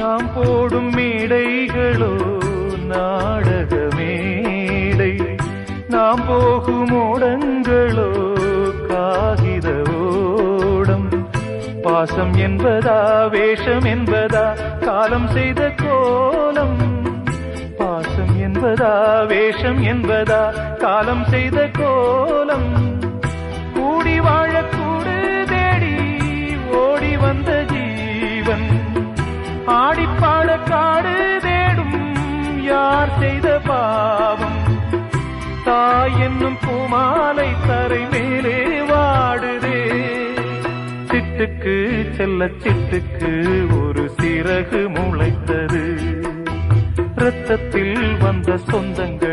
நாம் போடும் மேடைகளோ நாடக மேடை, நாம் போகும் ஓடங்களோ காகித ஓடம். பாசம் என்பதா வேஷம் என்பதா காலம் செய்த கோலம், பாசம் என்பதா வேஷம் என்பதா காலம் செய்த கோலம். கூடி வாழக்கூடு தேடி ஓடி வந்த ஜீவன், ஆடிப்பாட காடு தேடும் யார் செய்த பாவம். தாய் என்னும் பூமாலை தரை மேலே வாடுதே, சிட்டுக்கு செல்ல சிட்டுக்கு ஒரு சிறகு முளைத்தது. இரத்தத்தில் வந்த சொந்தங்கள்